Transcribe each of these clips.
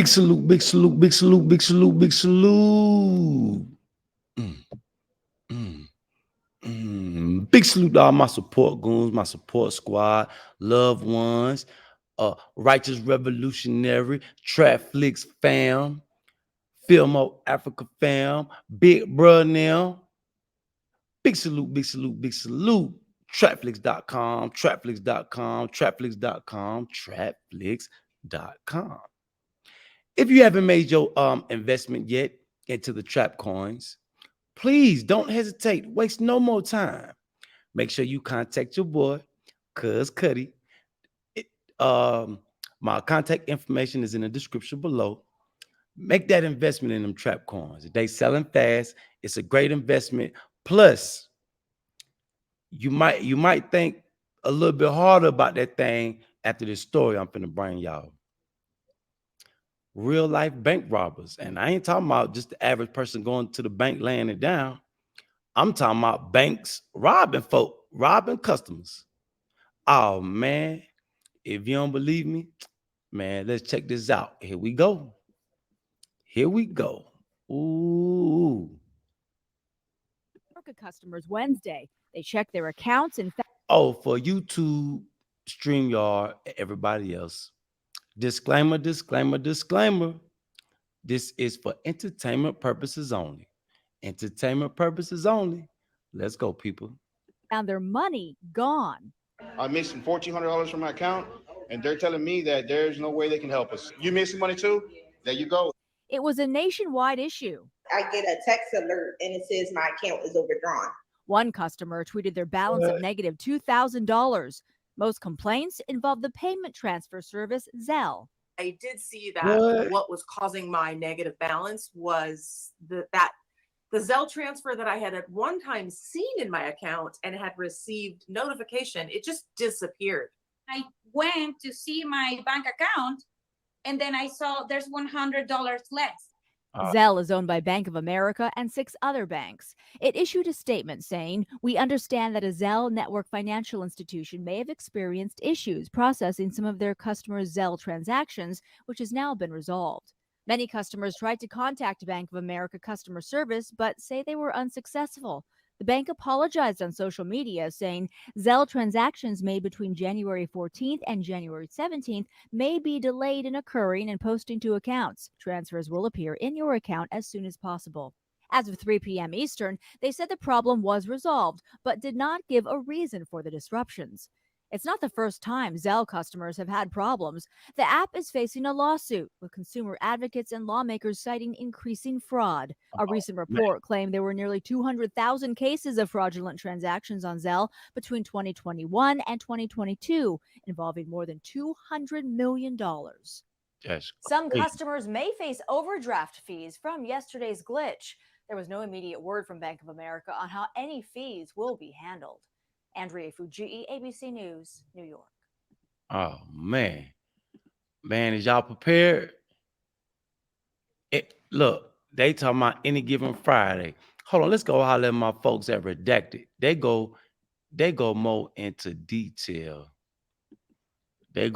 Big salute, big salute, big salute, big salute, big salute. Big salute to all my support goons, my support squad, loved ones, Righteous Revolutionary, Trapflix fam, Fillmoeafrica fam, Big Bruh now. Big salute, big salute, big salute. Trapflix.com, Trapflix.com, Trapflix.com, Trapflix.com. If you haven't made your investment yet into the trap coins, please don't hesitate. Waste no more time. Make sure you contact your boy, Cuz Cuddy. My contact information is in the description below. Make that investment in them trap coins. They selling fast. It's a great investment. Plus, you might think a little bit harder about that thing after this story I'm finna bring y'all. Real life bank robbers. And I ain't talking about just the average person going to the bank laying it down. I'm talking about banks robbing folk, robbing customers. Oh, man. If you don't believe me, man, let's check this out. Here we go. Here we go. Ooh. Customers Wednesday. They checked their accounts and for YouTube, StreamYard, everybody else. Disclaimer, disclaimer, disclaimer. This is for entertainment purposes only. Entertainment purposes only. Let's go, people. Found their money gone. I'm missing $1,400 from my account, and they're telling me that there's no way they can help us. You missing money too? There you go. It was a nationwide issue. I get a text alert and it says my account is overdrawn. One customer tweeted their balance of negative $2,000. Most complaints involved the payment transfer service Zelle. I did see that what was causing my negative balance was the Zelle transfer that I had at one time seen in my account and had received notification. It just disappeared. I went to see my bank account and then I saw there's $100 less. Zelle is owned by Bank of America and 6 other banks. It issued a statement saying, "We understand that a Zelle network financial institution may have experienced issues processing some of their customers' Zelle transactions, which has now been resolved." Many customers tried to contact Bank of America customer service, but say they were unsuccessful. The bank apologized on social media, saying Zelle transactions made between January 14th and January 17th may be delayed in occurring and posting to accounts. Transfers will appear in your account as soon as possible. As of 3 p.m. Eastern, they said the problem was resolved, but did not give a reason for the disruptions. It's not the first time Zelle customers have had problems. The app is facing a lawsuit, with consumer advocates and lawmakers citing increasing fraud. A recent report claimed there were nearly 200,000 cases of fraudulent transactions on Zelle between 2021 and 2022, involving more than $200 million. Some customers may face overdraft fees from yesterday's glitch. There was no immediate word from Bank of America on how any fees will be handled. Andrea Fujii, ABC News, New York. Oh, man. Man, is y'all prepared? Look, they talking about any given Friday. Hold on, let's go holler at my folks at Redacted. They go more into detail. Big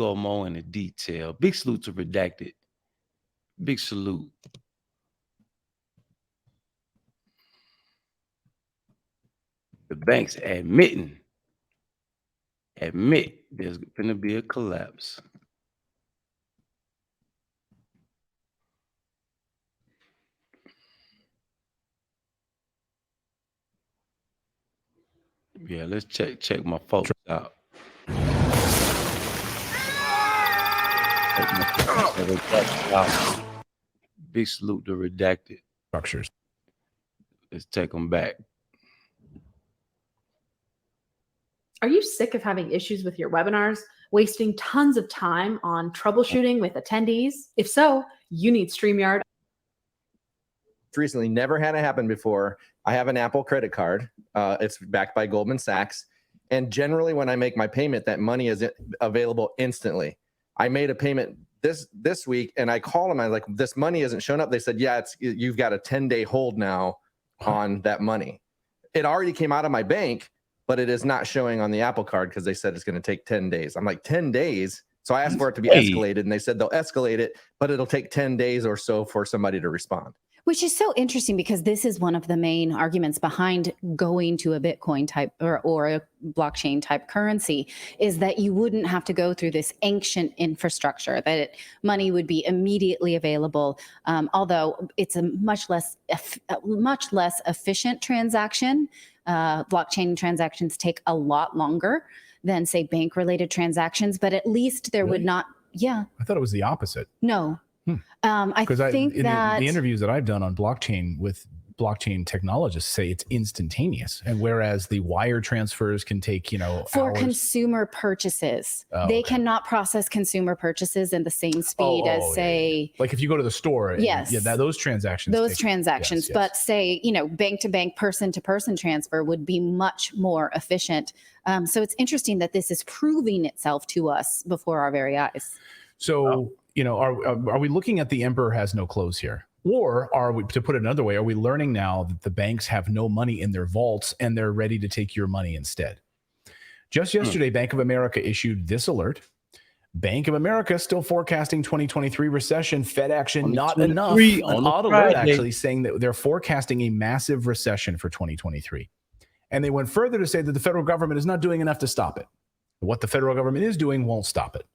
salute to Redacted. Big salute. The banks admit there's going to be a collapse. Yeah, let's check my folks out. Big salute to Redacted. Structures. Let's take them back. Are you sick of having issues with your webinars, wasting tons of time on troubleshooting with attendees? If so, you need StreamYard. Recently, never had it happen before. I have an Apple credit card. It's backed by Goldman Sachs. And generally, when I make my payment, that money is available instantly. I made a payment this week, and I called them. I was like, this money isn't showing up. They said, yeah, you've got a 10-day hold now on that money. It already came out of my bank, but it is not showing on the Apple card because they said it's going to take 10 days. I'm like, 10 days? So I asked for it to be Hey. escalated, and they said they'll escalate it, but it'll take 10 days or so for somebody to respond. Which is so interesting because this is one of the main arguments behind going to a Bitcoin type or a blockchain type currency, is that you wouldn't have to go through this ancient infrastructure, that money would be immediately available, although it's a much less efficient transaction. Blockchain transactions take a lot longer than, say, bank related transactions, but at least there would not. Yeah. I thought it was the opposite. No. I think in that the interviews that I've done on blockchain with blockchain technologists say it's instantaneous, and whereas the wire transfers can take for hours. Consumer purchases, Oh, they okay. cannot process consumer purchases in the same speed as say like if you go to the store. Yes. Those transactions. Yes. But say bank to bank, person to person transfer would be much more efficient. So it's interesting that this is proving itself to us before our very eyes. So. Are we looking at the emperor has no clothes here? Or are we, to put it another way, are we learning now that the banks have no money in their vaults and they're ready to take your money instead? Just yesterday, Bank of America issued this alert. Bank of America still forecasting 2023 recession. Fed action not enough. An odd alert actually saying that they're forecasting a massive recession for 2023. And they went further to say that the federal government is not doing enough to stop it. What the federal government is doing won't stop it.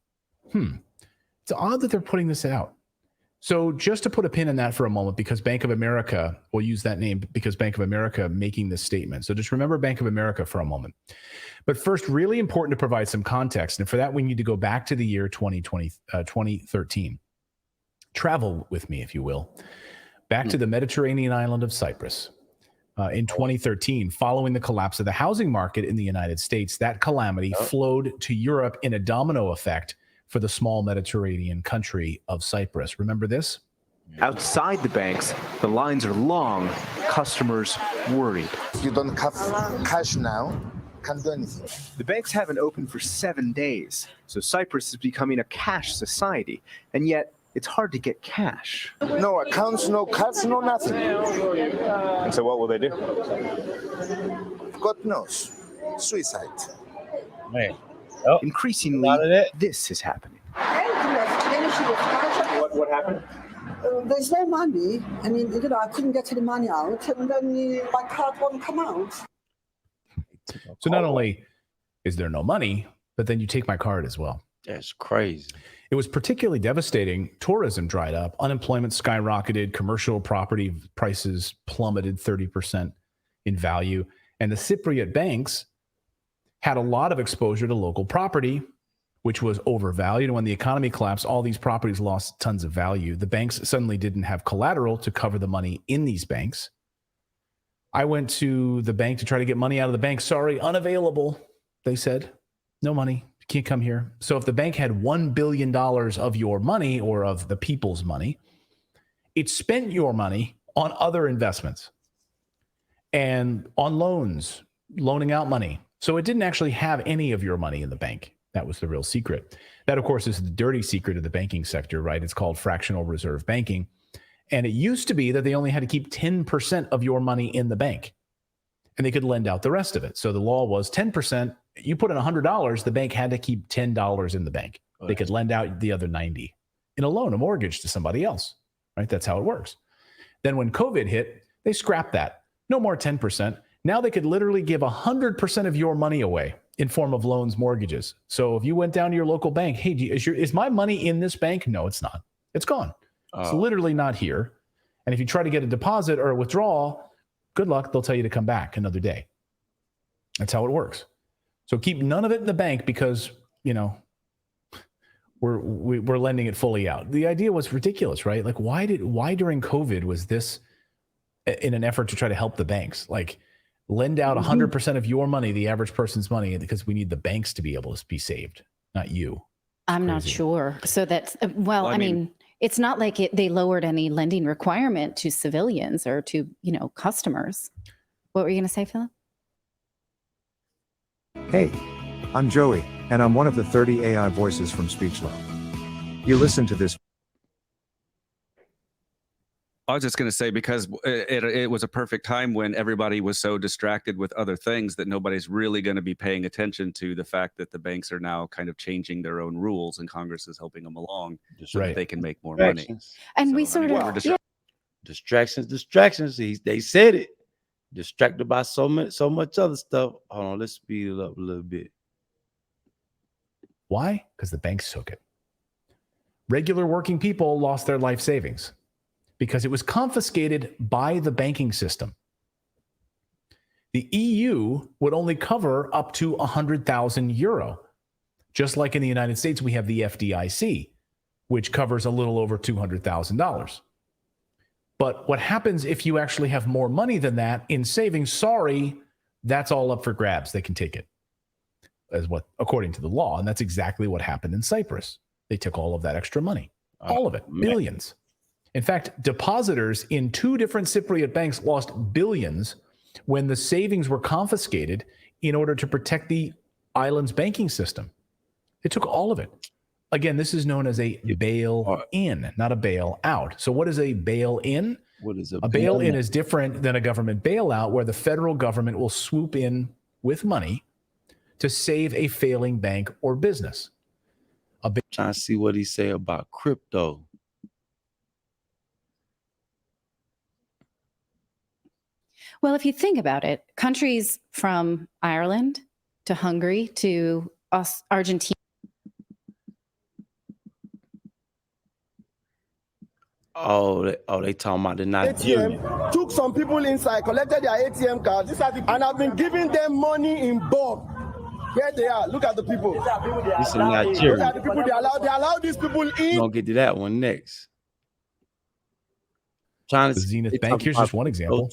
It's odd that they're putting this out. So just to put a pin in that for a moment, because Bank of America, we'll use that name because Bank of America making this statement. So just remember Bank of America for a moment. But first, really important to provide some context. And for that, we need to go back to the year 2013. Travel with me, if you will, back to the Mediterranean island of Cyprus. In 2013, following the collapse of the housing market in the United States, that calamity flowed to Europe in a domino effect for the small Mediterranean country of Cyprus. Remember this? Outside the banks, the lines are long, customers worried. You don't have cash now, can't do anything. The banks haven't opened for 7 days, so Cyprus is becoming a cash society, and yet it's hard to get cash. No accounts, no cards, no nothing. And so what will they do? God knows. Suicide. Man. Increasingly, this is happening. What happened? There's no money. I mean, I couldn't get any money out, and then my card won't come out. So not only is there no money, but then you take my card as well. That's crazy. It was particularly devastating. Tourism dried up, unemployment skyrocketed, commercial property prices plummeted 30% in value, and the Cypriot banks had a lot of exposure to local property, which was overvalued. And when the economy collapsed, all these properties lost tons of value. The banks suddenly didn't have collateral to cover the money in these banks. I went to the bank to try to get money out of the bank. Sorry, unavailable. They said, no money. You can't come here. So if the bank had $1 billion of your money or of the people's money, it spent your money on other investments and on loans, loaning out money. So it didn't actually have any of your money in the bank. That was the real secret. That, of course, is the dirty secret of the banking sector, right? It's called fractional reserve banking. And it used to be that they only had to keep 10% of your money in the bank and they could lend out the rest of it. So the law was 10%. You put in $100, the bank had to keep $10 in the bank. They could lend out the other 90 in a loan, a mortgage to somebody else, right? That's how it works. Then when COVID hit, they scrapped that. No more 10%. Now they could literally give 100% of your money away in form of loans, mortgages. So if you went down to your local bank, hey, is my money in this bank? No, it's not. It's gone. It's literally not here. And if you try to get a deposit or a withdrawal, good luck. They'll tell you to come back another day. That's how it works. So keep none of it in the bank because, we're lending it fully out. The idea was ridiculous, right? Like why during COVID was this in an effort to try to help the banks? Like, lend out 100% of your money, the average person's money, because we need the banks to be able to be saved, not you. I'm not sure. So that's, I mean, it's not like they lowered any lending requirement to civilians or to, customers. What were you going to say, Philip? Hey, I'm Joey, and I'm one of the 30 AI voices from SpeechLove. You listen to this. I was just going to say, because it was a perfect time when everybody was so distracted with other things that nobody's really going to be paying attention to the fact that the banks are now kind of changing their own rules, and Congress is helping them along so that they can make more money. And So, we sort of distractions. They said it. Distracted by so much other stuff. Hold on, let's speed it up a little bit. Why? Because the banks took it. Regular working people lost their life savings because it was confiscated by the banking system. The EU would only cover up to 100,000 euro. Just like in the United States, we have the FDIC, which covers a little over $200,000. But what happens if you actually have more money than that in savings? Sorry, that's all up for grabs. They can take it as what, according to the law. And that's exactly what happened in Cyprus. They took all of that extra money, all of it, billions. In fact, depositors in 2 different Cypriot banks lost billions when the savings were confiscated in order to protect the island's banking system. They took all of it. Again, this is known as a bail-in, not a bail-out. So what is a bail-in? What is a bail-in? Is different than a government bailout, where the federal government will swoop in with money to save a failing bank or business. Trying to see what he say about crypto. Well, if you think about it, countries from Ireland to Hungary to Argentina. They talking about the Nigerian. ATM, took some people inside, collected their ATM cards, and have been giving them money in bulk. Where they are, look at the people. This is Nigeria. Look at the people they allow these people in. We're gonna get to that one next. The Zenith Bank, here's just one example.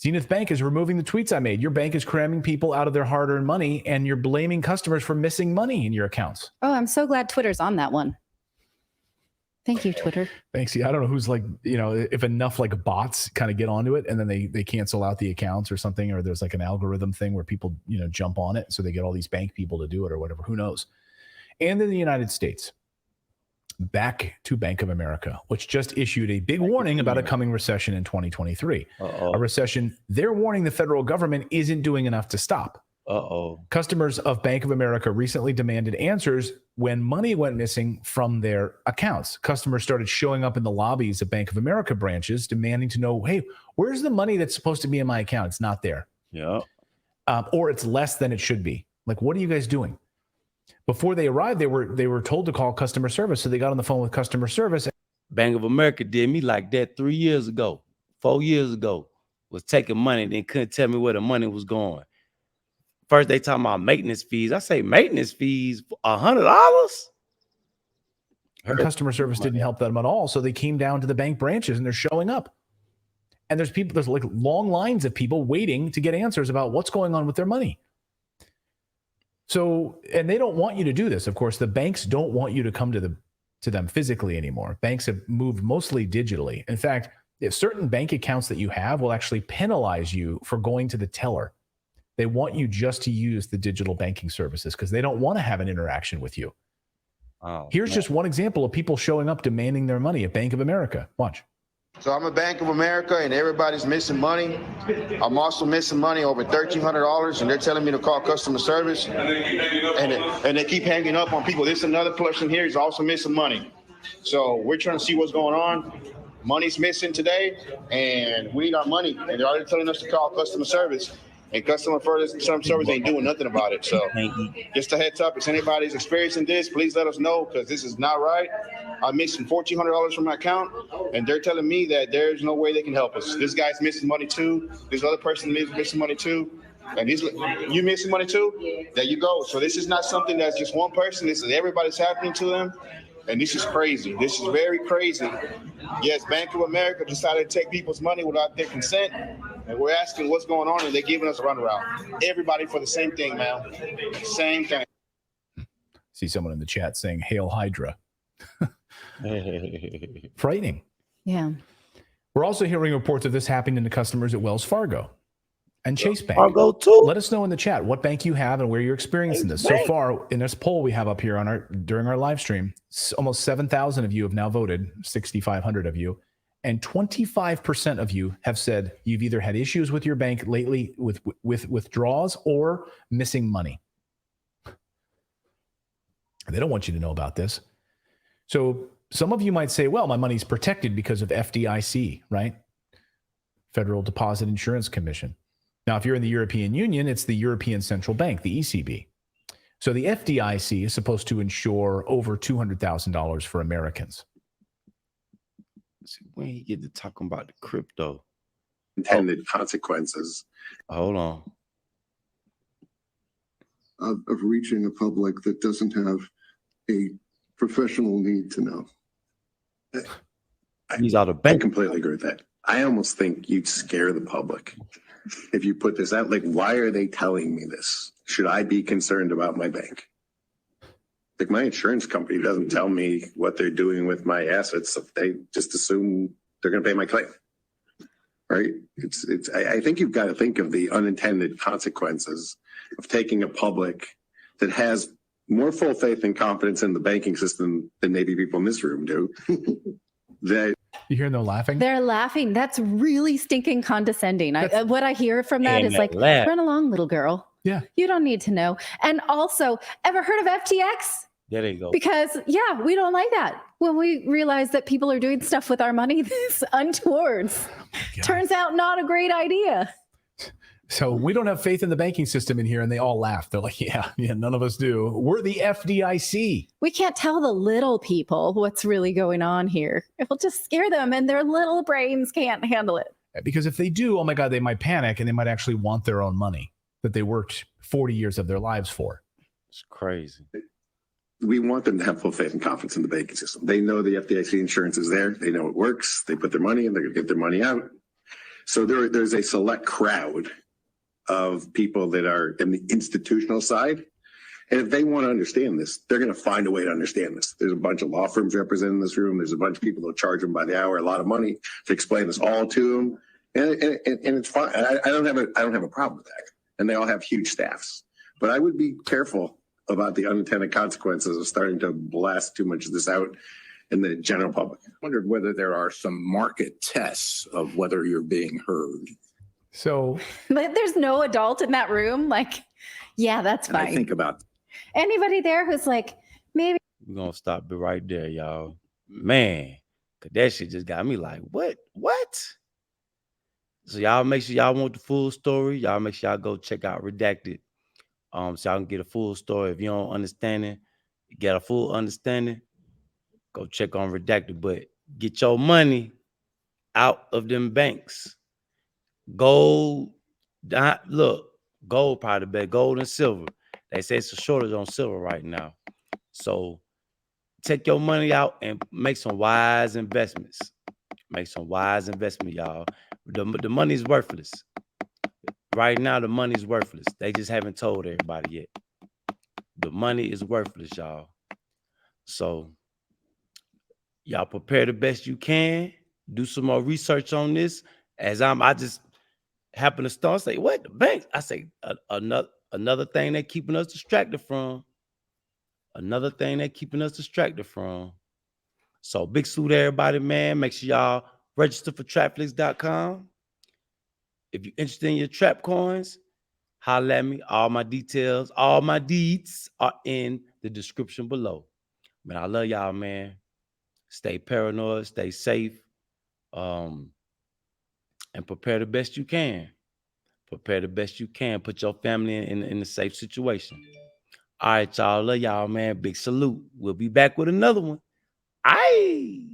Zenith Bank is removing the tweets I made. Your bank is cramming people out of their hard-earned money, and you're blaming customers for missing money in your accounts. Oh, I'm so glad Twitter's on that one. Thank you, Twitter. Thanks. Yeah, I don't know who's if enough bots kind of get onto it and then they cancel out the accounts or something, or there's an algorithm thing where people, jump on it. So they get all these bank people to do it or whatever, who knows? And in the United States, back to Bank of America, which just issued a big warning about a coming recession in 2023. A recession they're warning the federal government isn't doing enough to stop. Customers of Bank of America recently demanded answers when money went missing from their accounts. Customers started showing up in the lobbies of Bank of America branches demanding to know, hey, where's the money that's supposed to be in my account? It's not there. Yeah. Or it's less than it should be. What are you guys doing? Before they arrived, they were told to call customer service. So they got on the phone with customer service. Bank of America did me like that 3 years ago, 4 years ago, was taking money, then couldn't tell me where the money was going. First, they talking about maintenance fees. I say maintenance fees, $100? And customer service didn't help them at all. So they came down to the bank branches and they're showing up. And there's long lines of people waiting to get answers about what's going on with their money. So, and they don't want you to do this. Of course, the banks don't want you to come to them physically anymore. Banks have moved mostly digitally. In fact, if certain bank accounts that you have will actually penalize you for going to the teller. They want you just to use the digital banking services because they don't want to have an interaction with you. Here's just one example of people showing up demanding their money at Bank of America. Watch. So I'm at Bank of America and everybody's missing money. I'm also missing money over $1,300 and they're telling me to call customer service. And they keep hanging up on people. This another person here is also missing money. So we're trying to see what's going on. Money's missing today and we need our money. And they're already telling us to call customer service. And customer service ain't doing nothing about it. So just a heads up, if anybody's experiencing this, please let us know because this is not right. I'm missing $1,400 from my account, and they're telling me that there's no way they can help us. This guy's missing money too. This other person is missing money too. And you missing money too? There you go. So this is not something that's just one person. This is everybody's happening to them. And this is crazy. This is very crazy. Yes, Bank of America decided to take people's money without their consent. And we're asking what's going on, and they're giving us a runaround. Everybody for the same thing, man. Same thing. See someone in the chat saying, Hail Hydra. Frightening. Yeah. We're also hearing reports of this happening to customers at Wells Fargo and Chase Bank. Fargo too. Let us know in the chat what bank you have and where you're experiencing this. So far, in this poll we have up here during our live stream, almost 7,000 of you have now voted, 6,500 of you, And 25% of you have said you've either had issues with your bank lately with withdrawals or missing money. They don't want you to know about this. So some of you might say, well, my money's protected because of FDIC, right? Federal Deposit Insurance Commission. Now, if you're in the European Union, it's the European Central Bank, the ECB. So the FDIC is supposed to insure over $200,000 for Americans. See, when he get to talking about the crypto, intended consequences. Hold on. Of reaching a public that doesn't have a professional need to know. He's out of bank. I completely agree with that. I almost think you'd scare the public if you put this out. Like, why are they telling me this? Should I be concerned about my bank? Like, my insurance company doesn't tell me what they're doing with my assets. They just assume they're going to pay my claim, right? I think you've got to think of the unintended consequences of taking a public that has more full faith and confidence in the banking system than maybe people in this room do. That you hear them laughing? They're laughing. That's really stinking condescending. What I hear from that is like, run along, little girl. Yeah. You don't need to know. And also, ever heard of FTX? There you go. Because, yeah, we don't like that. When we realize that people are doing stuff with our money this untowards. Turns out not a great idea. So we don't have faith in the banking system in here, and they all laugh. They're like, yeah, none of us do. We're the FDIC. We can't tell the little people what's really going on here. It'll just scare them, and their little brains can't handle it. Because if they do, oh my God, they might panic, and they might actually want their own money that they worked 40 years of their lives for. It's crazy. we want them to have full faith and confidence in the banking system. They know the FDIC insurance is there. They know it works. They put their money in. They're going to get their money out. So there's a select crowd of people that are in the institutional side. And if they want to understand this, they're going to find a way to understand this. There's a bunch of law firms represented in this room. There's a bunch of people that charge them by the hour a lot of money to explain this all to them. And it's fine. I don't have a problem with that. And they all have huge staffs. But I would be careful about the unintended consequences of starting to blast too much of this out in the general public. I wondered whether there are some market tests of whether you're being heard. So there's no adult in that room. Like, yeah, that's fine. I think about anybody there who's like, maybe. We're going to stop it right there, y'all. Man, because that shit just got me like, what? So y'all make sure y'all want the full story. Y'all make sure y'all go check out Redacted. So y'all can get a full story. If you don't understand it, get a full understanding, go check on Redacted. But get your money out of them banks. Gold, look, gold probably the best. Gold and silver. They say it's a shortage on silver right now. So take your money out and make some wise investments. Make some wise investment, y'all. The money's worthless. Right now, the money's worthless. They just haven't told everybody yet. The money is worthless, y'all. So y'all prepare the best you can. Do some more research on this. I just happen to start say, what? The banks? I say another thing they're keeping us distracted from. Another thing they're keeping us distracted from. So big salute to everybody, man. Make sure y'all register for trapflix.com. If you're interested in your trap coins, holla at me. All my details, all my deeds are in the description below. Man, I love y'all, man. Stay paranoid, stay safe, and prepare the best you can. Prepare the best you can. Put your family in a safe situation. All right, y'all. Love y'all, man. Big salute. We'll be back with another one. Aye.